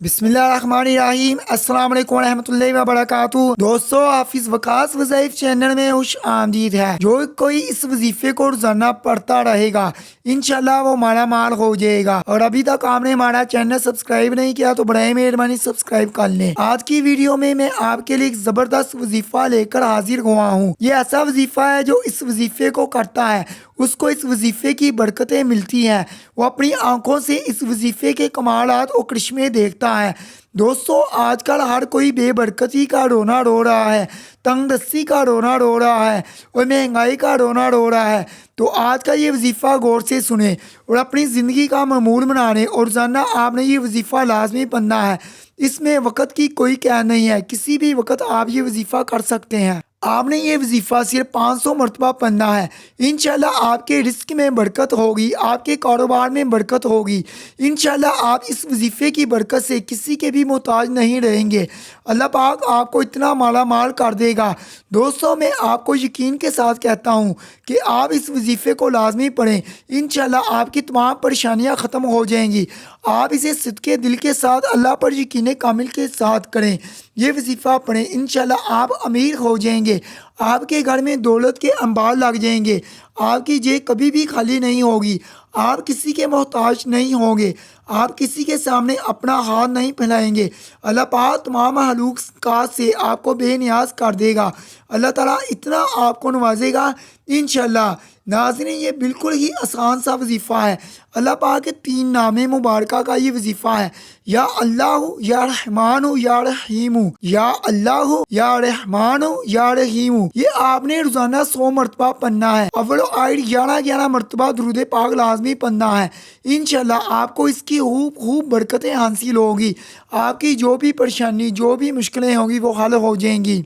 بسم اللہ الرحمن الرحیم۔ السلام علیکم ورحمۃ اللہ وبرکاتہ۔ دوستو، حافظ وقاص وظائف چینل میں خوش آمدید ہے۔ جو کوئی اس وظیفے کو روزانہ پڑھتا رہے گا انشاءاللہ وہ مالا مال ہو جائے گا۔ اور ابھی تک آپ نے ہمارا چینل سبسکرائب نہیں کیا تو برائے مہربانی سبسکرائب کر لیں۔ آج کی ویڈیو میں آپ کے لیے ایک زبردست وظیفہ لے کر حاضر ہوا ہوں۔ یہ ایسا وظیفہ ہے جو اس وظیفے کو کرتا ہے اس کو اس وظیفے کی برکتیں ملتی ہیں۔ وہ اپنی آنکھوں سے اس وظیفے کے کمالات اور کرشمے دیکھتا ہے۔ دوستو، آج کل ہر کوئی بے برکتی کا رونا رو رہا ہے، تنگ دستی کا رونا رو رہا ہے اور مہنگائی کا رونا رو رہا ہے۔ تو آج کا یہ وظیفہ غور سے سنیں اور اپنی زندگی کا معمول بنانے اور روزانہ آپ نے یہ وظیفہ لازمی پڑھنا ہے۔ اس میں وقت کی کوئی قید نہیں ہے، کسی بھی وقت آپ یہ وظیفہ کر سکتے ہیں۔ آپ نے یہ وظیفہ صرف 500 مرتبہ پڑھنا ہے۔ انشاءاللہ آپ کے رزق میں برکت ہوگی، آپ کے کاروبار میں برکت ہوگی۔ انشاءاللہ آپ اس وظیفے کی برکت سے کسی کے بھی محتاج نہیں رہیں گے۔ اللہ پاک آپ کو اتنا مالا مال کر دے گا۔ دوستوں، میں آپ کو یقین کے ساتھ کہتا ہوں کہ آپ اس وظیفے کو لازمی پڑھیں۔ انشاءاللہ آپ کی تمام پریشانیاں ختم ہو جائیں گی۔ آپ اسے صدقے دل کے ساتھ اللہ پر یقین کامل کے ساتھ کریں۔ یہ وظیفہ پڑھیں، انشاءاللہ آپ امیر ہو جائیں گے۔ آپ کے گھر میں دولت کے انبار لگ جائیں گے۔ آپ کی جیب کبھی بھی خالی نہیں ہوگی۔ آپ کسی کے محتاج نہیں ہوں گے۔ آپ کسی کے سامنے اپنا ہاتھ نہیں پھیلائیں گے۔ اللہ پاک تمام مخلوقات سے آپ کو بے نیاز کر دے گا۔ اللہ تعالیٰ اتنا آپ کو نوازے گا انشاءاللہ۔ ناظرین، یہ بالکل ہی آسان سا وظیفہ ہے۔ اللہ پاک کے 3 نام مبارکہ کا یہ وظیفہ ہے۔ یا اللہ یا رحمان یا رحیم، یا اللہ یا رحمان یا رحیم۔ یہ آپ نے روزانہ 100 مرتبہ پڑھنا ہے۔ اول و آخر 11 مرتبہ درود پاک لازمی پڑھنا ہے۔ انشاءاللہ آپ کو اس کی خوب برکتیں حاصل ہوگی۔ آپ کی جو بھی پریشانی، جو بھی مشکلیں ہوں گی وہ حل ہو جائیں گی۔